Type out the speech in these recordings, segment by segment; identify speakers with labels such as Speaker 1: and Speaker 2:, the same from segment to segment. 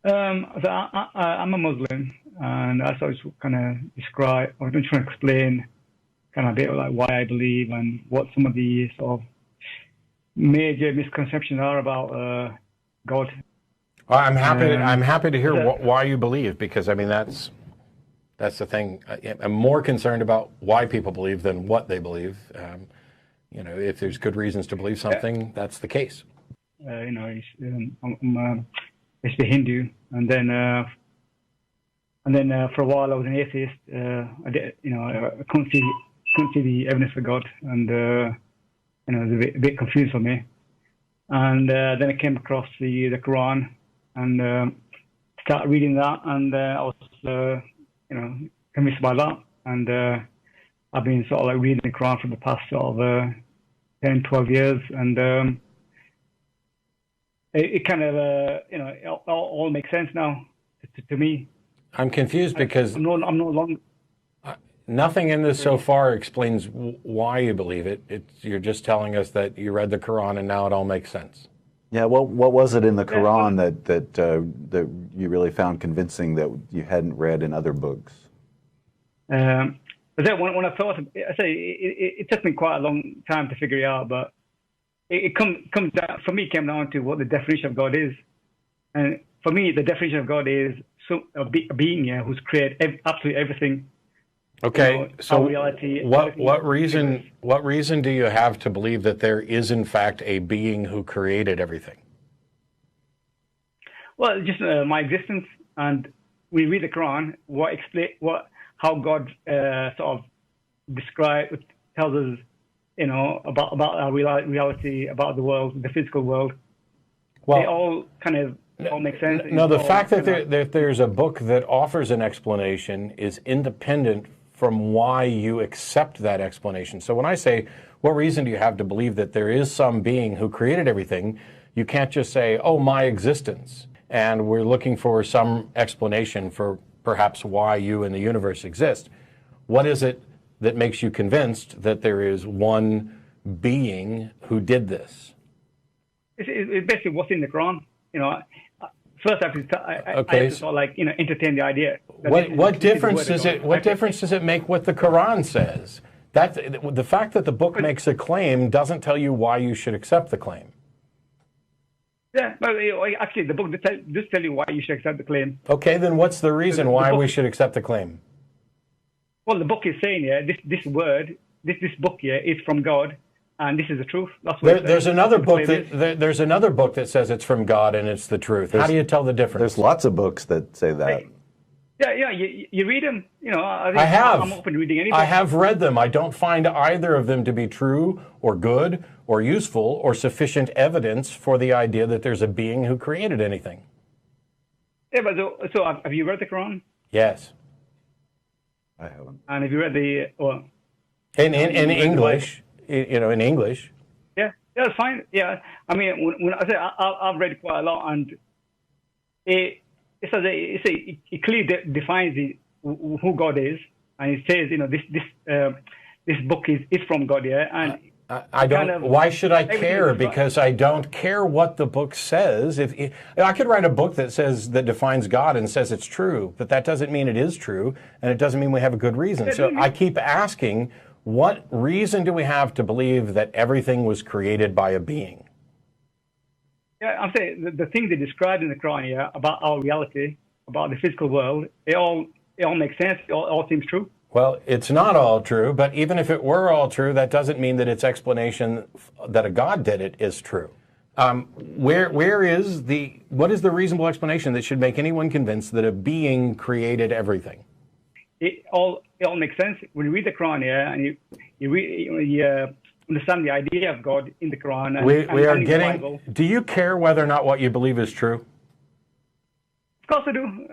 Speaker 1: I'm a Muslim, and that's what I was kind of describe. I was trying to explain kind of a bit of like why I believe and what some of the sort of major misconceptions are about God.
Speaker 2: Well, I'm
Speaker 1: Um,
Speaker 2: happy to hear
Speaker 1: so,
Speaker 2: why you believe, because I mean that's the thing. I'm more concerned about why people believe than what they believe. If there's good reasons to believe
Speaker 1: yeah,
Speaker 2: something, that's the case.
Speaker 1: I'm basically Hindu, and then for a while I was an atheist. I couldn't see the evidence for God, and it was a bit confused for me. And then I came across the Quran and started reading that, and I was convinced by that. And I've been sort of like reading the Quran for the past sort of 10, 12 years, and it kind of all makes sense now to me.
Speaker 2: I'm confused because
Speaker 1: I'm no longer.
Speaker 2: nothing in this so far explains why you believe it. You're just telling us that you read the Quran and now it all makes sense.
Speaker 3: Yeah, what was it in the
Speaker 1: Yeah, well,
Speaker 3: Quran that you really found convincing that you hadn't read in other books?
Speaker 1: but then when I thought, I say it took me quite a long time to figure it out, but it comes down for me. It came down to what the definition of God is, and for me, the definition of God is a being, yeah, who's created absolutely everything.
Speaker 2: Okay, so
Speaker 1: Our reality.
Speaker 2: what reason do you have to believe that there is in fact a being who created everything?
Speaker 1: Well, just my existence, and we read the Quran. How God sort of tells us, about our reality, about the world, the physical world. They
Speaker 2: Well,
Speaker 1: all kind of all make sense.
Speaker 2: no,
Speaker 1: It's
Speaker 2: the
Speaker 1: all
Speaker 2: fact that
Speaker 1: kind of-
Speaker 2: there's a book that offers an explanation is independent from why you accept that explanation. So when I say, what reason do you have to believe that there is some being who created everything, you can't just say, oh, my existence. And we're looking for some explanation for perhaps why you and the universe exist. What is it that makes you convinced that there is one being who did this?
Speaker 1: it's basically what's in the Quran. First I
Speaker 2: Okay.
Speaker 1: have to sort of like entertain the idea. That
Speaker 2: What
Speaker 1: this is the
Speaker 2: difference
Speaker 1: word of
Speaker 2: does
Speaker 1: God.
Speaker 2: it? What difference does it make what the Quran says? That the fact that the book makes a claim doesn't tell you why you should accept the claim.
Speaker 1: Yeah, but actually, the book does tell you why you should accept the claim.
Speaker 2: Okay, then what's the reason why we should accept the claim?
Speaker 1: Well, the book is saying, yeah, this word, this book, yeah, is from God, and this is the truth. That's what
Speaker 2: There's another
Speaker 1: That's what
Speaker 2: book
Speaker 1: it is.
Speaker 2: there's another book that says it's from God and it's the truth. How do you tell the difference?
Speaker 3: There's lots of books that say that.
Speaker 1: Yeah. You read them.
Speaker 2: I have.
Speaker 1: I'm open to reading any book.
Speaker 2: I have read them. I don't find either of them to be true or good or useful or sufficient evidence for the idea that there's a being who created anything.
Speaker 1: Yeah, but so have you read the Quran?
Speaker 2: Yes.
Speaker 3: I haven't.
Speaker 1: And have you read the well?
Speaker 2: In
Speaker 1: you read the
Speaker 2: English, in English.
Speaker 1: Yeah, it's fine. Yeah, I mean, when I say I've read quite a lot, and it it clearly defines who God is, and it says, this book is from God, yeah, and
Speaker 2: I don't.
Speaker 1: kind of
Speaker 2: Why should I
Speaker 1: everything
Speaker 2: care?
Speaker 1: is-
Speaker 2: Because I don't care what the book says. If I could write a book that defines God and says it's true, but that doesn't mean it is true, and it doesn't mean we have a good reason. So I keep asking, what reason do we have to believe that everything was created by a being?
Speaker 1: Yeah, I'm saying the things they described in the Quran, yeah, about our reality, about the physical world, it all makes sense. It all seems true.
Speaker 2: Well, it's not all true, but even if it were all true, that doesn't mean that its explanation that a God did it is true. What is the reasonable explanation that should make anyone convinced that a being created everything?
Speaker 1: It all makes sense when you read the Quran, yeah, and you understand the idea of God in the Quran. And,
Speaker 2: We
Speaker 1: and
Speaker 2: are
Speaker 1: in the
Speaker 2: getting.
Speaker 1: Bible.
Speaker 2: Do you care whether or not what you believe is true?
Speaker 1: Of course I do.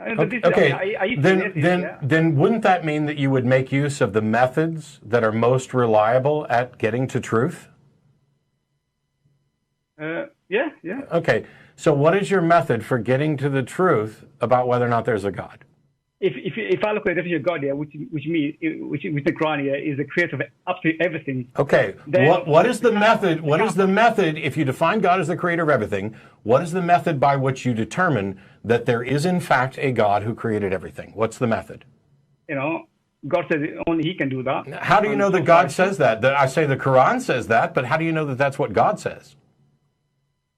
Speaker 2: Okay.
Speaker 1: I used to be an atheist, yeah.
Speaker 2: Then wouldn't that mean that you would make use of the methods that are most reliable at getting to truth?
Speaker 1: Yeah.
Speaker 2: Okay. So what is your method for getting to the truth about whether or not there's a God?
Speaker 1: if I look at the definition of God here, which the Quran here is the creator of absolutely everything.
Speaker 2: Okay. What is the method? What is the method? If you define God as the creator of everything, what is the method by which you determine that there is in fact a God who created everything? What's the method?
Speaker 1: You know, God says only He can do that.
Speaker 2: How do you know that God says that? I say the Quran says that, but how do you know that that's what God says?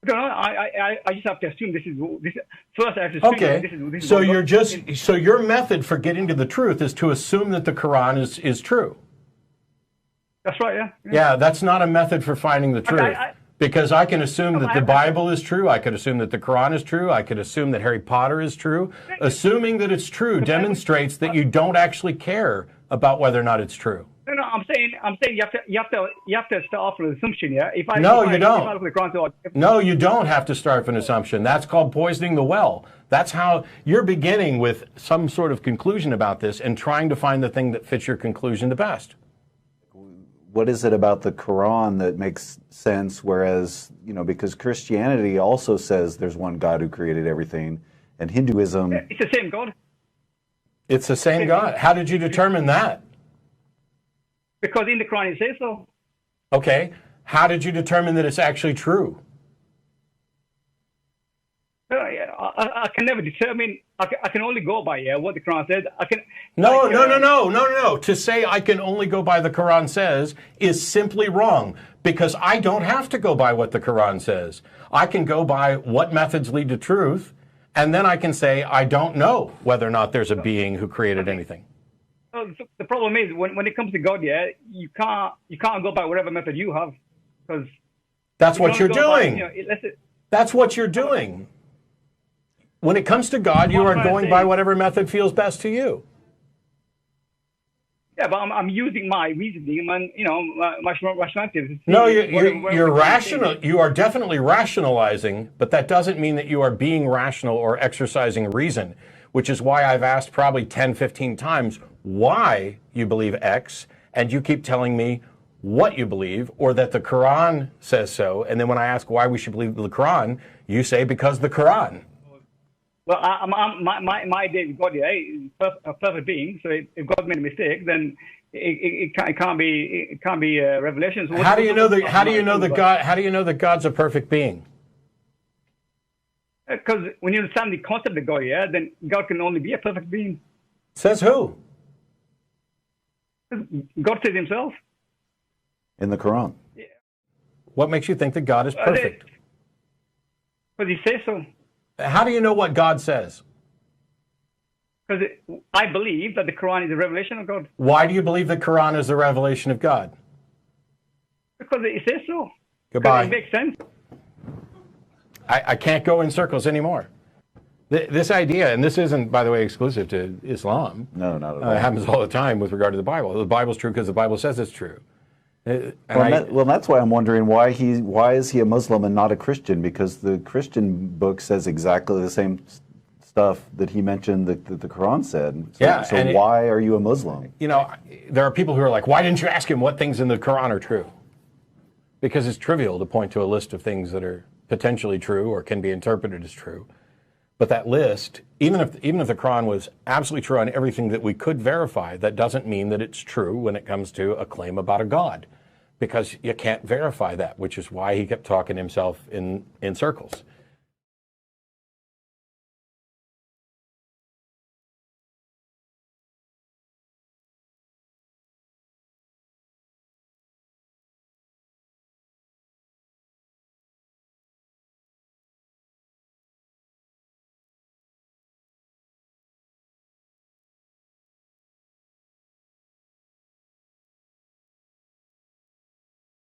Speaker 1: I don't know. I just have to assume this is first. I have to assume this is
Speaker 2: so
Speaker 1: what
Speaker 2: you're
Speaker 1: God-
Speaker 2: just so your method for getting to the truth is to assume that the Quran is true.
Speaker 1: That's right. Yeah.
Speaker 2: Yeah, that's not a method for finding the truth. Because I can assume that the Bible is true, I could assume that the Quran is true, I could assume that Harry Potter is true. Assuming that it's true demonstrates that you don't actually care about whether or not it's true.
Speaker 1: No, I'm saying you have to start off with an assumption. Yeah.
Speaker 2: You don't.
Speaker 1: No,
Speaker 2: you don't have to start with an assumption. That's called poisoning the well. That's how you're beginning with some sort of conclusion about this and trying to find the thing that fits your conclusion the best.
Speaker 3: What is it about the Quran that makes sense? Whereas, because Christianity also says there's one God who created everything, and Hinduism.
Speaker 1: It's the same God.
Speaker 2: It's the same God. How did you determine that?
Speaker 1: Because in the Quran it says so.
Speaker 2: Okay. How did you determine that it's actually true?
Speaker 1: I can never determine. I can only go by what the Quran says.
Speaker 2: No. To say I can only go by the Quran says is simply wrong, because I don't have to go by what the Quran says. I can go by what methods lead to truth, and then I can say I don't know whether or not there's a being who created anything.
Speaker 1: The problem is when it comes to God, you can't go by whatever method you have, because
Speaker 2: that's what you're doing. That's what you're doing. When it comes to God, you are going by whatever method feels best to you.
Speaker 1: Yeah, but I'm using my reasoning and my rationality.
Speaker 2: No, you're rational. You are definitely rationalizing, but that doesn't mean that you are being rational or exercising reason, which is why I've asked probably 10, 15 times why you believe X, and you keep telling me what you believe, or that the Quran says so. And then when I ask why we should believe the Quran, you say because the Quran.
Speaker 1: Well, my idea is God is a perfect being. So if God made a mistake, then it can't be revelation. So
Speaker 2: how do you know that God's a perfect being?
Speaker 1: Because when you understand the concept of God, then God can only be a perfect being.
Speaker 2: Says who?
Speaker 1: God says Himself.
Speaker 3: In the Quran.
Speaker 1: Yeah.
Speaker 2: What makes you think that God is perfect?
Speaker 1: Because He says so.
Speaker 2: How do you know what God says?
Speaker 1: Because I believe that the Quran is a revelation of God.
Speaker 2: Why do you believe the Quran is a revelation of God?
Speaker 1: Because it says so.
Speaker 2: Goodbye.
Speaker 1: It makes sense.
Speaker 2: I can't go in circles anymore. This idea, and this isn't, by the way, exclusive to Islam.
Speaker 3: No, not at all.
Speaker 2: It happens all the time with regard to the Bible. The Bible's true because the Bible says it's true.
Speaker 3: That's why I'm wondering why is he a Muslim and not a Christian? Because the Christian book says exactly the same stuff that he mentioned that the Quran said. So why are you a Muslim?
Speaker 2: There are people who are like, why didn't you ask him what things in the Quran are true? Because it's trivial to point to a list of things that are potentially true or can be interpreted as true. But that list, even if the Quran was absolutely true on everything that we could verify, that doesn't mean that it's true when it comes to a claim about a God, because you can't verify that, which is why he kept talking himself in circles.